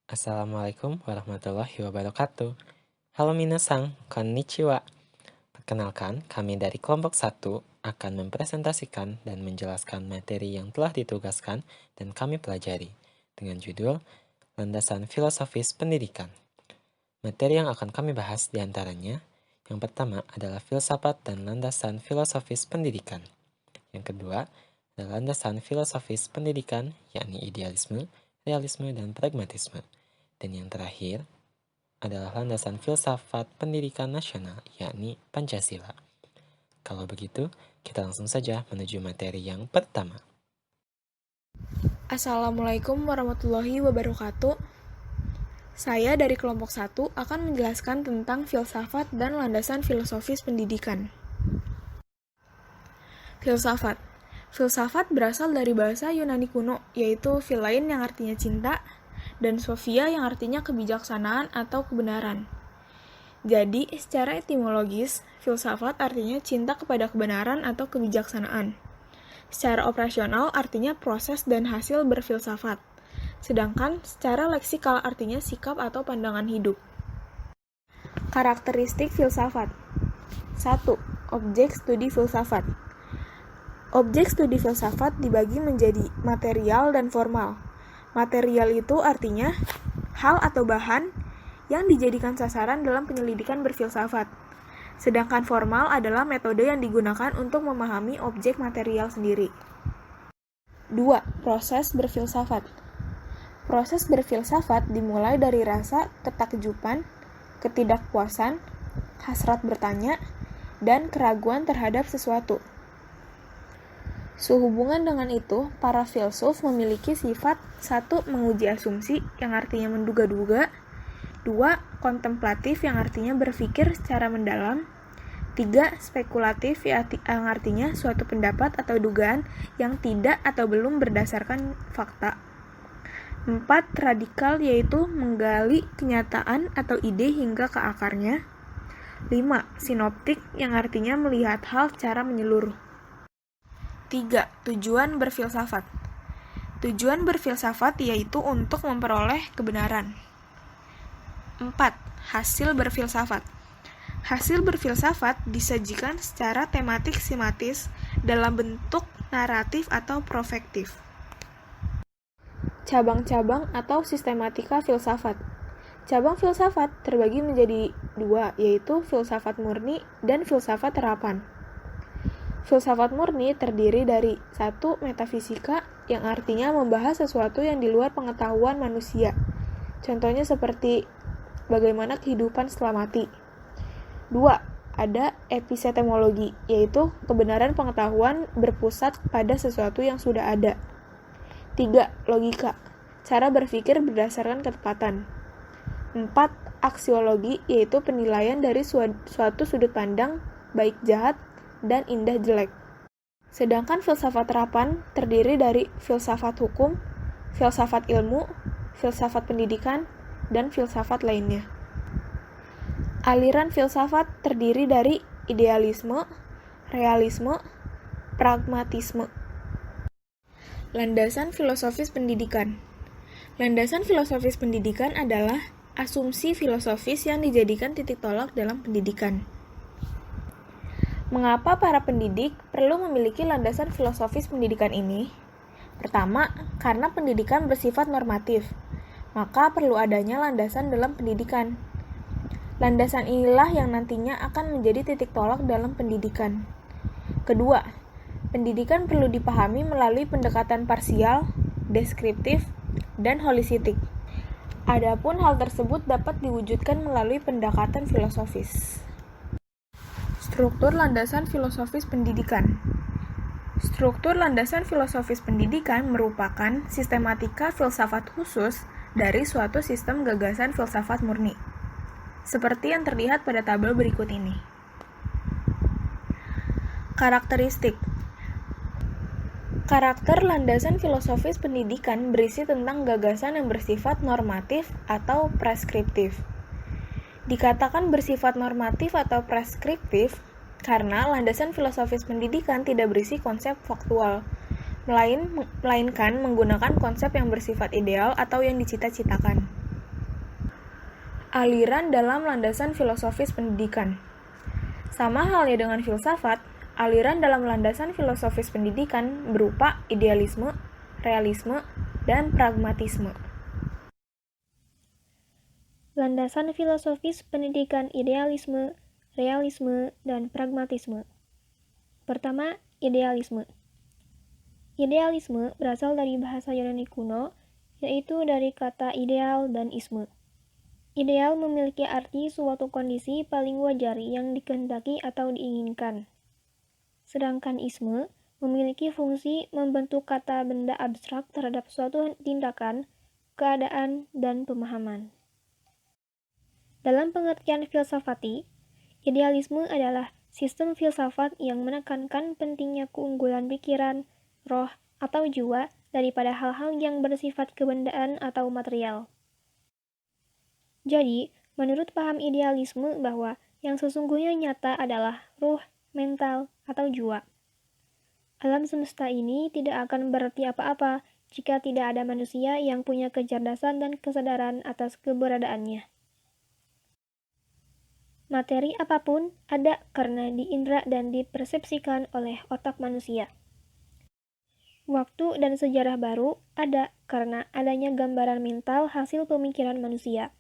Assalamualaikum warahmatullahi wabarakatuh. Halo minasang, konnichiwa. Perkenalkan, kami dari kelompok 1 akan mempresentasikan dan menjelaskan materi yang telah ditugaskan dan kami pelajari dengan judul Landasan Filosofis Pendidikan. Materi yang akan kami bahas diantaranya, yang pertama adalah filsafat dan landasan filosofis pendidikan. Yang kedua adalah landasan filosofis pendidikan, yakni idealisme, realisme, dan pragmatisme. Dan yang terakhir adalah landasan filsafat pendidikan nasional, yakni Pancasila. Kalau begitu, kita langsung saja menuju materi yang pertama. Assalamualaikum warahmatullahi wabarakatuh. Saya dari kelompok 1 akan menjelaskan tentang filsafat dan landasan filosofis pendidikan. Filsafat. Filsafat berasal dari bahasa Yunani kuno, yaitu philein yang artinya cinta, dan sophia yang artinya kebijaksanaan atau kebenaran. Jadi, secara etimologis, filsafat artinya cinta kepada kebenaran atau kebijaksanaan. Secara operasional artinya proses dan hasil berfilsafat. Sedangkan secara leksikal artinya sikap atau pandangan hidup. Karakteristik filsafat. 1. Objek studi filsafat. Objek studi filsafat dibagi menjadi material dan formal. Material itu artinya hal atau bahan yang dijadikan sasaran dalam penyelidikan berfilsafat. Sedangkan formal adalah metode yang digunakan untuk memahami objek material sendiri. 2. Proses berfilsafat. Proses berfilsafat dimulai dari rasa ketakjuban, ketidakpuasan, hasrat bertanya, dan keraguan terhadap sesuatu. Sehubungan dengan itu, para filsuf memiliki sifat 1. Menguji asumsi, yang artinya menduga-duga, 2. Kontemplatif, yang artinya berpikir secara mendalam, 3. Spekulatif, yang artinya suatu pendapat atau dugaan yang tidak atau belum berdasarkan fakta. 4. Radikal, yaitu menggali kenyataan atau ide hingga ke akarnya. 5. Sinoptik, yang artinya melihat hal secara menyeluruh. 3. Tujuan berfilsafat. Tujuan berfilsafat yaitu untuk memperoleh kebenaran. 4. Hasil berfilsafat. Hasil berfilsafat disajikan secara tematik-simatis dalam bentuk naratif atau profektif. Cabang-cabang atau sistematika filsafat. Cabang filsafat terbagi menjadi 2, yaitu filsafat murni dan filsafat terapan. Filsafat murni terdiri dari 1. Metafisika, yang artinya membahas sesuatu yang di luar pengetahuan manusia. Contohnya seperti bagaimana kehidupan setelah mati. 2. Ada epistemologi, yaitu kebenaran pengetahuan berpusat pada sesuatu yang sudah ada. 3. Logika, cara berpikir berdasarkan ketepatan. 4. Aksiologi, yaitu penilaian dari suatu sudut pandang, baik jahat dan indah jelek. Sedangkan filsafat terapan terdiri dari filsafat hukum, filsafat ilmu, filsafat pendidikan, dan filsafat lainnya. Aliran filsafat terdiri dari idealisme, realisme, pragmatisme. Landasan filosofis pendidikan. Landasan filosofis pendidikan adalah asumsi filosofis yang dijadikan titik tolak dalam pendidikan. Mengapa para pendidik perlu memiliki landasan filosofis pendidikan ini? Pertama, karena pendidikan bersifat normatif, maka perlu adanya landasan dalam pendidikan. Landasan inilah yang nantinya akan menjadi titik tolak dalam pendidikan. Kedua, pendidikan perlu dipahami melalui pendekatan parsial, deskriptif, dan holistik. Adapun hal tersebut dapat diwujudkan melalui pendekatan filosofis. Struktur landasan filosofis pendidikan. Struktur landasan filosofis pendidikan merupakan sistematika filsafat khusus dari suatu sistem gagasan filsafat murni, seperti yang terlihat pada tabel berikut ini. Karakteristik. Karakter landasan filosofis pendidikan berisi tentang gagasan yang bersifat normatif atau preskriptif. Dikatakan bersifat normatif atau preskriptif karena landasan filosofis pendidikan tidak berisi konsep faktual, melainkan menggunakan konsep yang bersifat ideal atau yang dicita-citakan. aliran dalam landasan filosofis pendidikan. Sama halnya dengan filsafat, aliran dalam landasan filosofis pendidikan berupa idealisme, realisme, dan pragmatisme. Landasan filosofis pendidikan idealisme, realisme, dan pragmatisme. Pertama, idealisme. Idealisme berasal dari bahasa Yunani kuno, yaitu dari kata ideal dan isme. Ideal memiliki arti suatu kondisi paling wajar yang dikehendaki atau diinginkan. Sedangkan isme memiliki fungsi membentuk kata benda abstrak terhadap suatu tindakan, keadaan, dan pemahaman. Dalam pengertian filsafati, idealisme adalah sistem filsafat yang menekankan pentingnya keunggulan pikiran, roh, atau jiwa daripada hal-hal yang bersifat kebendaan atau material. Jadi, menurut paham idealisme bahwa yang sesungguhnya nyata adalah ruh, mental, atau jiwa. Alam semesta ini tidak akan berarti apa-apa jika tidak ada manusia yang punya kecerdasan dan kesadaran atas keberadaannya. Materi apapun ada karena diindra dan dipersepsikan oleh otak manusia. Waktu dan sejarah baru ada karena adanya gambaran mental hasil pemikiran manusia.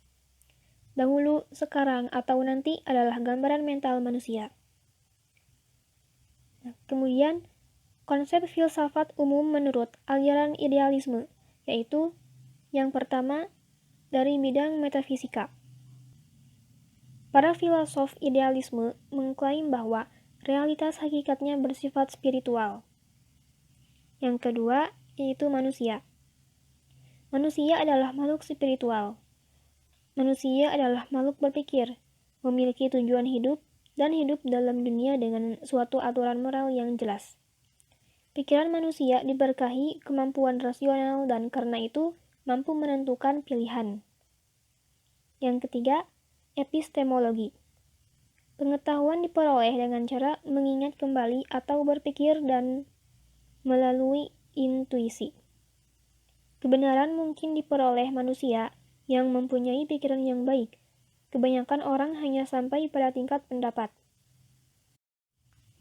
Dahulu, sekarang, atau nanti adalah gambaran mental manusia. Kemudian, konsep filsafat umum menurut aliran idealisme, yaitu yang pertama dari bidang metafisika. Para filosof idealisme mengklaim bahwa realitas hakikatnya bersifat spiritual. Yang kedua, yaitu manusia. Manusia adalah makhluk spiritual. Manusia adalah makhluk berpikir, memiliki tujuan hidup, dan hidup dalam dunia dengan suatu aturan moral yang jelas. Pikiran manusia diberkahi kemampuan rasional dan karena itu mampu menentukan pilihan. Yang ketiga, epistemologi. Pengetahuan diperoleh dengan cara mengingat kembali atau berpikir dan melalui intuisi. Kebenaran mungkin diperoleh manusia yang mempunyai pikiran yang baik. Kebanyakan orang hanya sampai pada tingkat pendapat.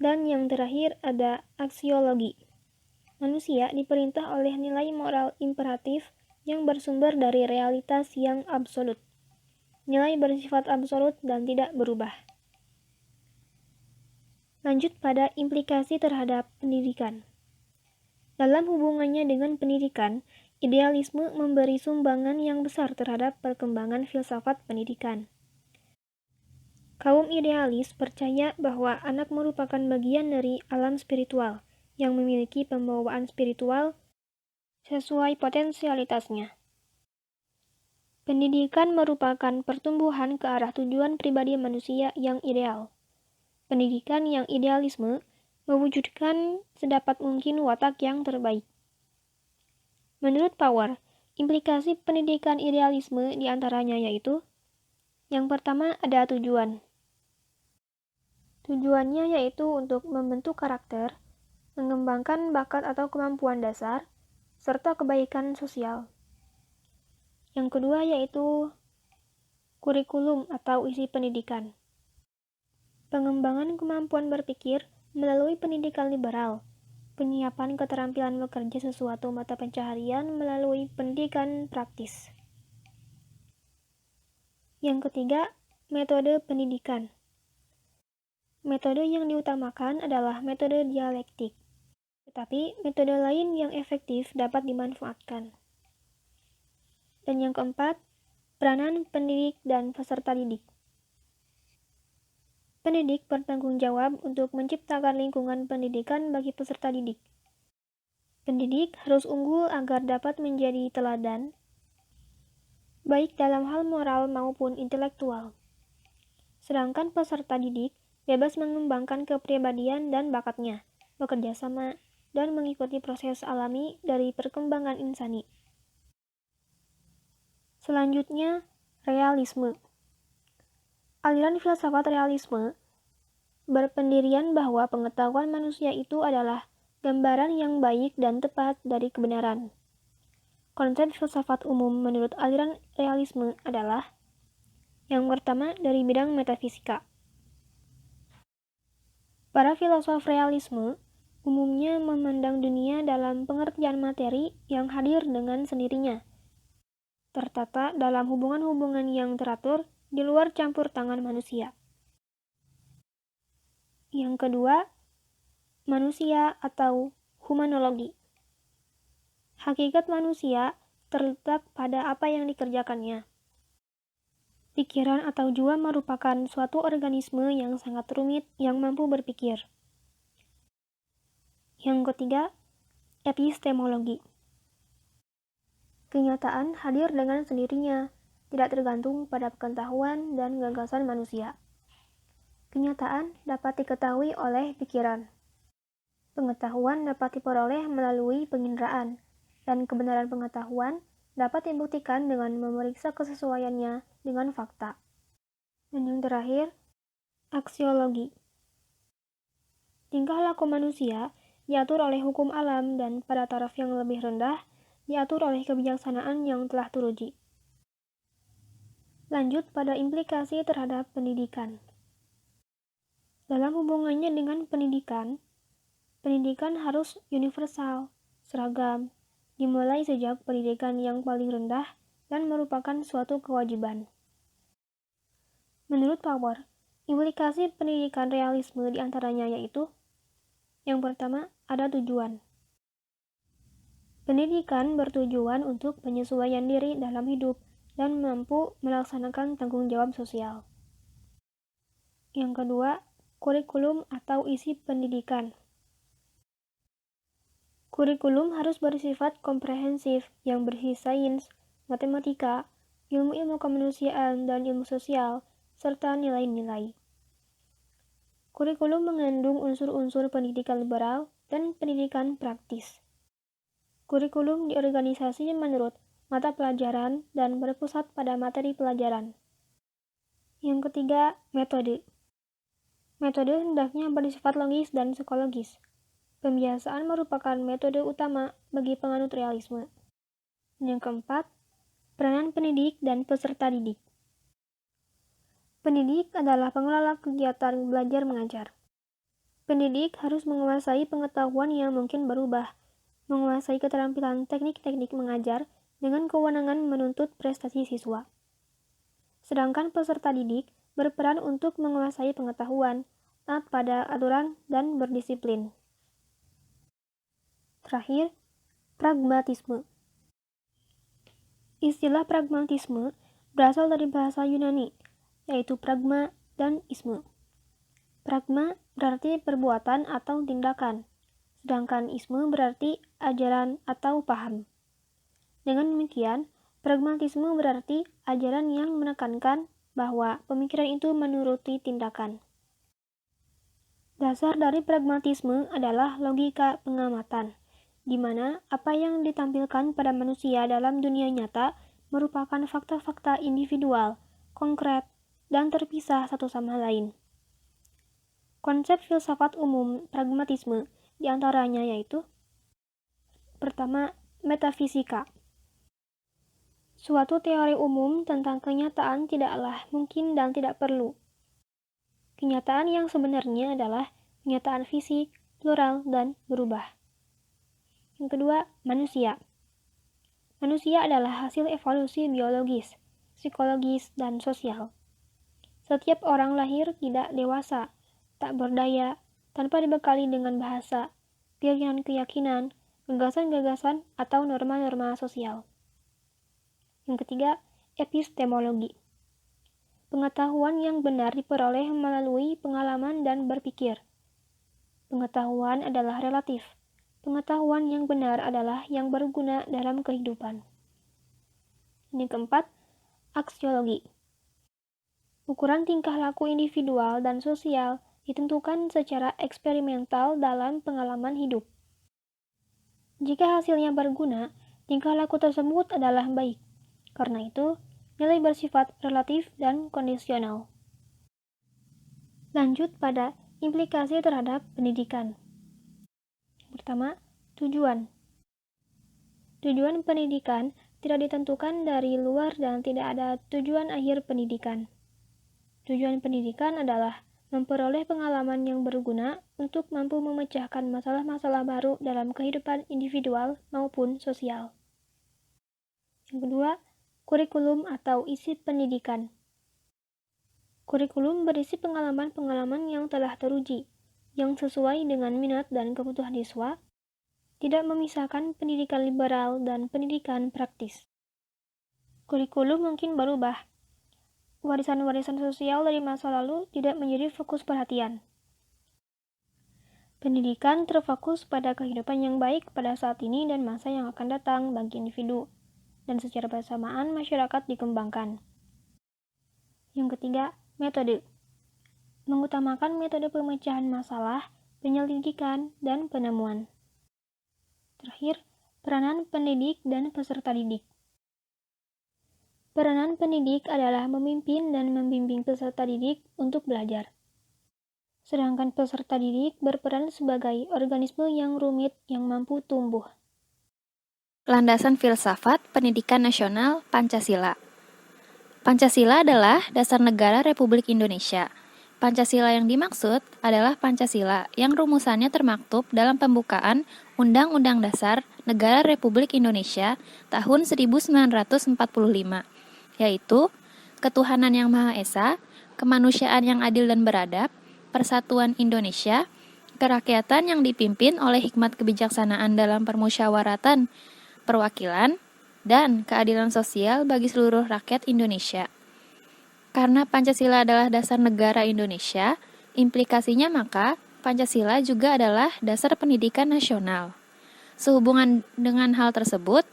Dan yang terakhir ada aksiologi. Manusia diperintah oleh nilai moral imperatif yang bersumber dari realitas yang absolut. Nilai bersifat absolut dan tidak berubah. Lanjut pada implikasi terhadap pendidikan. Dalam hubungannya dengan pendidikan, idealisme memberi sumbangan yang besar terhadap perkembangan filsafat pendidikan. Kaum idealis percaya bahwa anak merupakan bagian dari alam spiritual yang memiliki pembawaan spiritual sesuai potensialitasnya. Pendidikan merupakan pertumbuhan ke arah tujuan pribadi manusia yang ideal. Pendidikan yang idealisme mewujudkan sedapat mungkin watak yang terbaik. Menurut Power, implikasi pendidikan idealisme diantaranya yaitu: yang pertama ada tujuan. Tujuannya yaitu untuk membentuk karakter, mengembangkan bakat atau kemampuan dasar, serta kebaikan sosial. Yang kedua yaitu kurikulum atau isi pendidikan. Pengembangan kemampuan berpikir melalui pendidikan liberal, penyiapan keterampilan bekerja sesuatu mata pencaharian melalui pendidikan praktis. Yang ketiga, metode pendidikan. Metode yang diutamakan adalah metode dialektik, tetapi metode lain yang efektif dapat dimanfaatkan. Dan yang keempat, peranan pendidik dan peserta didik. Pendidik bertanggung jawab untuk menciptakan lingkungan pendidikan bagi peserta didik. Pendidik harus unggul agar dapat menjadi teladan, baik dalam hal moral maupun intelektual. Sedangkan peserta didik bebas mengembangkan kepribadian dan bakatnya, bekerja sama, dan mengikuti proses alami dari perkembangan insani. Selanjutnya, realisme. Aliran filsafat realisme berpendirian bahwa pengetahuan manusia itu adalah gambaran yang baik dan tepat dari kebenaran. Konsep filsafat umum menurut aliran realisme adalah Yang pertama dari bidang metafisika. Para filosof realisme umumnya memandang dunia dalam pengertian materi yang hadir dengan sendirinya, tertata dalam hubungan-hubungan yang teratur di luar campur tangan manusia. Yang kedua, manusia atau humanologi. Hakikat manusia terletak pada apa yang dikerjakannya. Pikiran atau jiwa merupakan suatu organisme yang sangat rumit yang mampu berpikir. Yang ketiga, epistemologi. Kenyataan hadir dengan sendirinya, tidak tergantung pada pengetahuan dan gagasan manusia. Kenyataan dapat diketahui oleh pikiran. Pengetahuan dapat diperoleh melalui penginderaan, dan kebenaran pengetahuan dapat dibuktikan dengan memeriksa kesesuaiannya dengan fakta. Dan yang terakhir, aksiologi. Tingkah laku manusia diatur oleh hukum alam dan pada taraf yang lebih rendah diatur oleh kebijaksanaan yang telah teruji. Lanjut pada implikasi terhadap pendidikan. Dalam hubungannya dengan pendidikan harus universal, seragam, dimulai sejak pendidikan yang paling rendah dan merupakan suatu kewajiban. Menurut Power, implikasi pendidikan realisme diantaranya yaitu: yang pertama, ada tujuan. Pendidikan bertujuan untuk penyesuaian diri dalam hidup dan mampu melaksanakan tanggung jawab sosial. Yang kedua, kurikulum atau isi pendidikan. Kurikulum harus bersifat komprehensif yang berisi sains, matematika, ilmu-ilmu kemanusiaan dan ilmu sosial, serta nilai-nilai. Kurikulum mengandung unsur-unsur pendidikan liberal dan pendidikan praktis. Kurikulum diorganisasi menurut mata pelajaran dan berpusat pada materi pelajaran. Yang ketiga, metode. Metode hendaknya bersifat logis dan psikologis. Pembiasaan merupakan metode utama bagi penganut realisme. Yang keempat, peranan pendidik dan peserta didik. Pendidik adalah pengelola kegiatan belajar mengajar. Pendidik harus menguasai pengetahuan yang mungkin berubah, menguasai keterampilan teknik-teknik mengajar dengan kewenangan menuntut prestasi siswa. Sedangkan peserta didik berperan untuk menguasai pengetahuan, taat pada aturan, dan berdisiplin. Terakhir, pragmatisme. Istilah pragmatisme berasal dari bahasa Yunani, yaitu pragma dan isme. Pragma berarti perbuatan atau tindakan, sedangkan isme berarti ajaran atau paham. Dengan demikian, pragmatisme berarti ajaran yang menekankan bahwa pemikiran itu menuruti tindakan. Dasar dari pragmatisme adalah logika pengamatan, di mana apa yang ditampilkan pada manusia dalam dunia nyata merupakan fakta-fakta individual, konkret, dan terpisah satu sama lain. Konsep filsafat umum pragmatisme diantaranya yaitu: pertama, metafisika. Suatu teori umum tentang kenyataan tidaklah mungkin dan tidak perlu. Kenyataan yang sebenarnya adalah kenyataan fisik, plural, dan berubah. Yang kedua, manusia. Manusia adalah hasil evolusi biologis, psikologis, dan sosial. Setiap orang lahir tidak dewasa, tak berdaya, tanpa dibekali dengan bahasa, keyakinan-keyakinan, gagasan-gagasan, atau norma-norma sosial. Yang ketiga, epistemologi. Pengetahuan yang benar diperoleh melalui pengalaman dan berpikir. Pengetahuan adalah relatif. Pengetahuan yang benar adalah yang berguna dalam kehidupan. Yang keempat, aksiologi. Ukuran tingkah laku individual dan sosial ditentukan secara eksperimental dalam pengalaman hidup. Jika hasilnya berguna, tingkah laku tersebut adalah baik. Karena itu, nilai bersifat relatif dan kondisional. Lanjut pada implikasi terhadap pendidikan. Pertama, tujuan. Tujuan pendidikan tidak ditentukan dari luar dan tidak ada tujuan akhir pendidikan. Tujuan pendidikan adalah memperoleh pengalaman yang berguna untuk mampu memecahkan masalah-masalah baru dalam kehidupan individual maupun sosial. Yang kedua, kurikulum atau isi pendidikan. Kurikulum berisi pengalaman-pengalaman yang telah teruji, yang sesuai dengan minat dan kebutuhan siswa, tidak memisahkan pendidikan liberal dan pendidikan praktis. Kurikulum mungkin berubah. Warisan-warisan sosial dari masa lalu tidak menjadi fokus perhatian. Pendidikan terfokus pada kehidupan yang baik pada saat ini dan masa yang akan datang bagi individu, dan secara bersamaan masyarakat dikembangkan. Yang ketiga, metode. Mengutamakan metode pemecahan masalah, penyelidikan, dan penemuan. Terakhir, peranan pendidik dan peserta didik. Peranan pendidik adalah memimpin dan membimbing peserta didik untuk belajar. Sedangkan peserta didik berperan sebagai organisme yang rumit yang mampu tumbuh. Landasan filsafat pendidikan nasional Pancasila. Pancasila adalah dasar negara Republik Indonesia. Pancasila yang dimaksud adalah Pancasila yang rumusannya termaktub dalam pembukaan Undang-Undang Dasar Negara Republik Indonesia tahun 1945, yaitu ketuhanan yang Maha Esa, kemanusiaan yang adil dan beradab, persatuan Indonesia, kerakyatan yang dipimpin oleh hikmat kebijaksanaan dalam permusyawaratan, perwakilan, dan keadilan sosial bagi seluruh rakyat Indonesia. Karena Pancasila adalah dasar negara Indonesia, implikasinya maka Pancasila juga adalah dasar pendidikan nasional. Sehubungan dengan hal tersebut,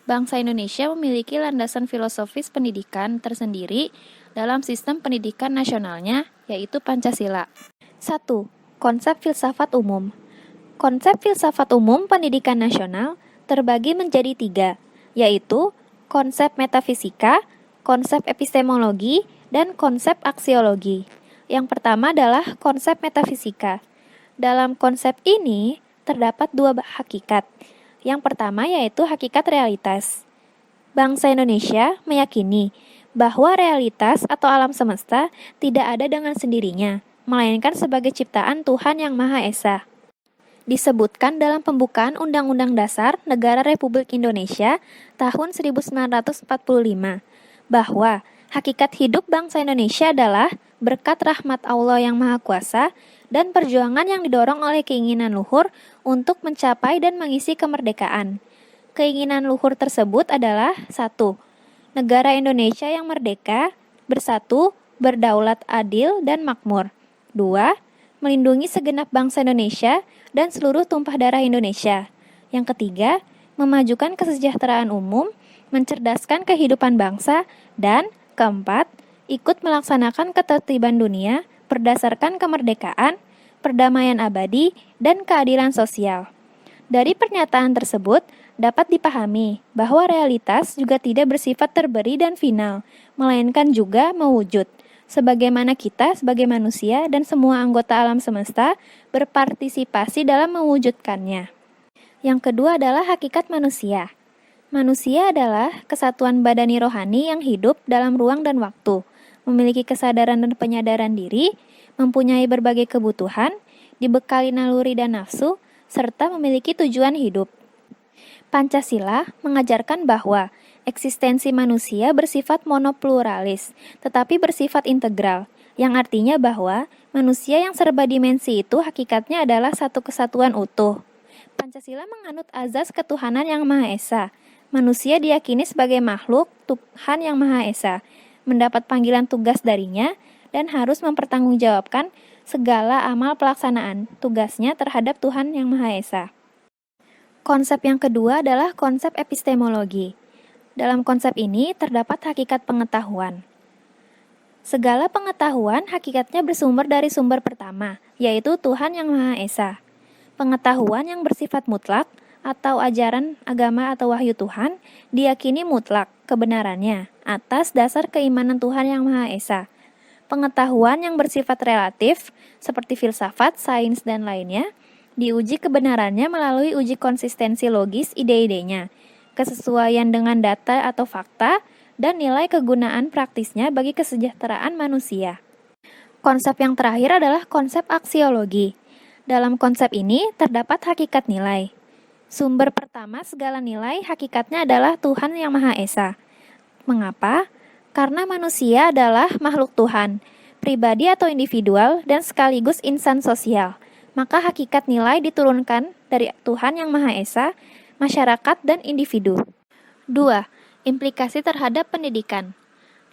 bangsa Indonesia memiliki landasan filosofis pendidikan tersendiri dalam sistem pendidikan nasionalnya, yaitu Pancasila. 1. Konsep filsafat umum. Konsep filsafat umum pendidikan nasional terbagi menjadi 3, yaitu konsep metafisika, konsep epistemologi, dan konsep aksiologi. Yang pertama adalah konsep metafisika. Dalam konsep ini terdapat 2 hakikat. Yang pertama yaitu hakikat realitas. Bangsa Indonesia meyakini bahwa realitas atau alam semesta tidak ada dengan sendirinya, melainkan sebagai ciptaan Tuhan Yang Maha Esa. Disebutkan dalam pembukaan Undang-Undang Dasar Negara Republik Indonesia tahun 1945 bahwa hakikat hidup bangsa Indonesia adalah berkat rahmat Allah yang Maha Kuasa dan perjuangan yang didorong oleh keinginan luhur untuk mencapai dan mengisi kemerdekaan. Keinginan luhur tersebut adalah 1. Negara Indonesia yang merdeka, bersatu, berdaulat adil dan makmur. 2. Melindungi segenap bangsa Indonesia dan seluruh tumpah darah Indonesia. Yang ketiga, memajukan kesejahteraan umum, mencerdaskan kehidupan bangsa, dan keempat, ikut melaksanakan ketertiban dunia berdasarkan kemerdekaan, perdamaian abadi, dan keadilan sosial. Dari pernyataan tersebut, dapat dipahami bahwa realitas juga tidak bersifat terberi dan final, melainkan juga mewujud, sebagaimana kita sebagai manusia dan semua anggota alam semesta berpartisipasi dalam mewujudkannya. Yang kedua adalah hakikat manusia. Manusia adalah kesatuan badani rohani yang hidup dalam ruang dan waktu, memiliki kesadaran dan penyadaran diri, mempunyai berbagai kebutuhan, dibekali naluri dan nafsu, serta memiliki tujuan hidup. Pancasila mengajarkan bahwa eksistensi manusia bersifat monopluralis, tetapi bersifat integral, yang artinya bahwa manusia yang serba dimensi itu hakikatnya adalah satu kesatuan utuh. Pancasila menganut azas ketuhanan yang Maha Esa. Manusia diyakini sebagai makhluk Tuhan Yang Maha Esa, mendapat panggilan tugas darinya, dan harus mempertanggungjawabkan segala amal pelaksanaan tugasnya terhadap Tuhan Yang Maha Esa. Konsep yang kedua adalah konsep epistemologi. Dalam konsep ini terdapat hakikat pengetahuan. Segala pengetahuan hakikatnya bersumber dari sumber pertama, yaitu Tuhan Yang Maha Esa. Pengetahuan yang bersifat mutlak atau ajaran agama atau wahyu Tuhan diyakini mutlak kebenarannya atas dasar keimanan Tuhan Yang Maha Esa. Pengetahuan yang bersifat relatif seperti filsafat, sains, dan lainnya diuji kebenarannya melalui uji konsistensi logis ide-idenya. kesesuaian dengan data atau fakta, dan nilai kegunaan praktisnya bagi kesejahteraan manusia. Konsep yang terakhir adalah konsep aksiologi. Dalam konsep ini terdapat hakikat nilai. Sumber pertama segala nilai hakikatnya adalah Tuhan Yang Maha Esa. Mengapa? Karena manusia adalah makhluk Tuhan, pribadi atau individual, dan sekaligus insan sosial. Maka hakikat nilai diturunkan dari Tuhan Yang Maha Esa, masyarakat, dan individu. 2. Implikasi terhadap pendidikan.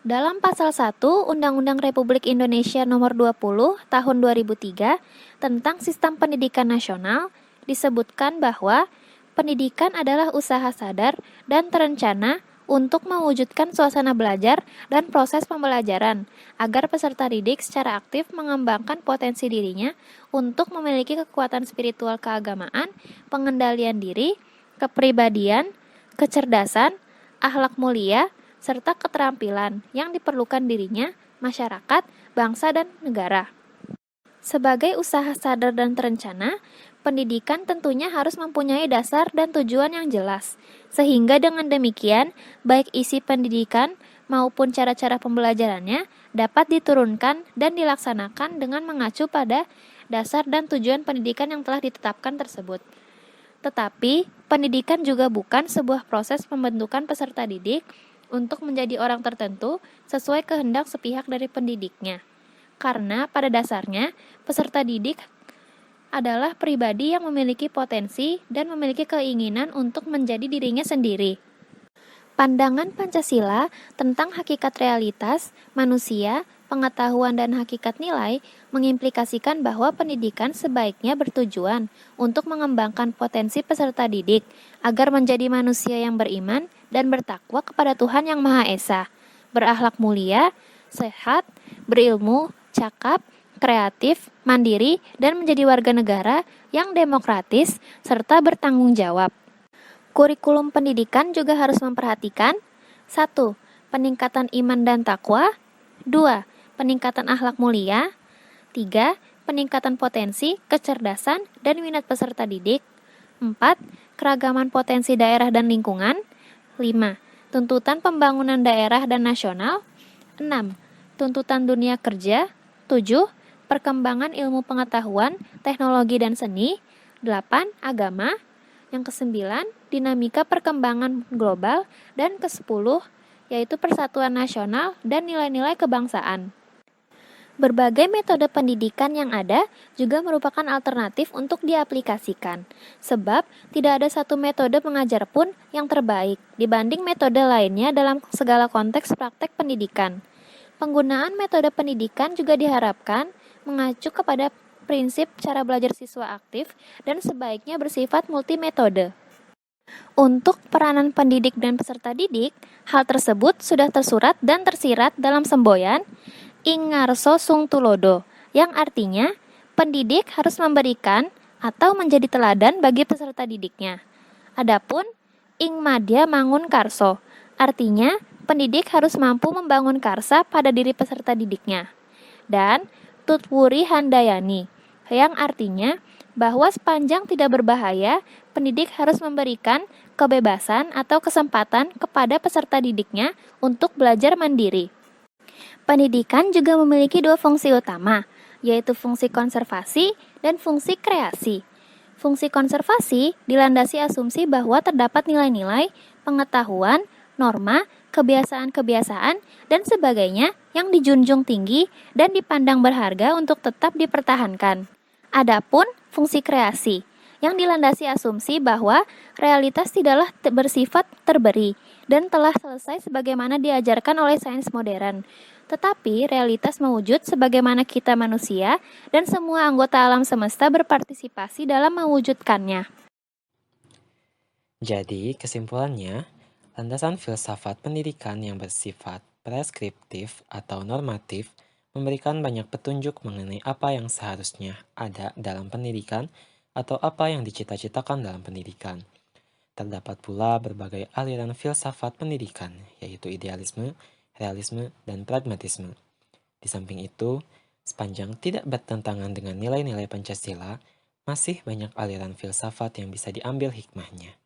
Dalam pasal 1 Undang-Undang Republik Indonesia Nomor 20 Tahun 2003 tentang Sistem Pendidikan Nasional disebutkan bahwa pendidikan adalah usaha sadar dan terencana untuk mewujudkan suasana belajar dan proses pembelajaran agar peserta didik secara aktif mengembangkan potensi dirinya untuk memiliki kekuatan spiritual keagamaan, pengendalian diri, kepribadian, kecerdasan, akhlak mulia, serta keterampilan yang diperlukan dirinya, masyarakat, bangsa, dan negara. Sebagai usaha sadar dan terencana, pendidikan tentunya harus mempunyai dasar dan tujuan yang jelas, sehingga dengan demikian, baik isi pendidikan maupun cara-cara pembelajarannya dapat diturunkan dan dilaksanakan dengan mengacu pada dasar dan tujuan pendidikan yang telah ditetapkan tersebut. Tetapi, pendidikan juga bukan sebuah proses pembentukan peserta didik untuk menjadi orang tertentu sesuai kehendak sepihak dari pendidiknya. Karena pada dasarnya, peserta didik adalah pribadi yang memiliki potensi dan memiliki keinginan untuk menjadi dirinya sendiri. Pandangan Pancasila tentang hakikat realitas, manusia, pengetahuan dan hakikat nilai mengimplikasikan bahwa pendidikan sebaiknya bertujuan untuk mengembangkan potensi peserta didik agar menjadi manusia yang beriman dan bertakwa kepada Tuhan Yang Maha Esa, berakhlak mulia, sehat, berilmu, cakap, kreatif, mandiri, dan menjadi warga negara yang demokratis serta bertanggung jawab. Kurikulum pendidikan juga harus memperhatikan 1. Peningkatan iman dan takwa, 2. Peningkatan akhlak mulia, 3. Peningkatan potensi, kecerdasan, dan minat peserta didik, 4. Keragaman potensi daerah dan lingkungan, 5. Tuntutan pembangunan daerah dan nasional, 6. Tuntutan dunia kerja, 7. Perkembangan ilmu pengetahuan, teknologi dan seni, 8. Agama, yang ke-9, dinamika perkembangan global, dan ke-10, yaitu persatuan nasional dan nilai-nilai kebangsaan. Berbagai metode pendidikan yang ada juga merupakan alternatif untuk diaplikasikan, sebab tidak ada satu metode mengajar pun yang terbaik dibanding metode lainnya dalam segala konteks praktek pendidikan. Penggunaan metode pendidikan juga diharapkan mengacu kepada prinsip cara belajar siswa aktif dan sebaiknya bersifat multimetode. Untuk peranan pendidik dan peserta didik, hal tersebut sudah tersurat dan tersirat dalam semboyan Ing ngarso sung tulodo, yang artinya pendidik harus memberikan atau menjadi teladan bagi peserta didiknya. Adapun ing madya mangun karso, artinya pendidik harus mampu membangun karsa pada diri peserta didiknya. Dan tutwuri handayani, yang artinya bahwa sepanjang tidak berbahaya, pendidik harus memberikan kebebasan atau kesempatan kepada peserta didiknya untuk belajar mandiri. Pendidikan juga memiliki dua fungsi utama, yaitu fungsi konservasi dan fungsi kreasi. Fungsi konservasi dilandasi asumsi bahwa terdapat nilai-nilai, pengetahuan, norma, kebiasaan-kebiasaan, dan sebagainya yang dijunjung tinggi dan dipandang berharga untuk tetap dipertahankan. Adapun fungsi kreasi, yang dilandasi asumsi bahwa realitas tidaklah bersifat terberi dan telah selesai sebagaimana diajarkan oleh sains modern. Tetapi realitas mewujud sebagaimana kita manusia dan semua anggota alam semesta berpartisipasi dalam mewujudkannya. Jadi, kesimpulannya, landasan filsafat pendidikan yang bersifat preskriptif atau normatif memberikan banyak petunjuk mengenai apa yang seharusnya ada dalam pendidikan atau apa yang dicita-citakan dalam pendidikan. Terdapat pula berbagai aliran filsafat pendidikan, yaitu idealisme, realisme, dan pragmatisme. Di samping itu, sepanjang tidak bertentangan dengan nilai-nilai Pancasila, masih banyak aliran filsafat yang bisa diambil hikmahnya.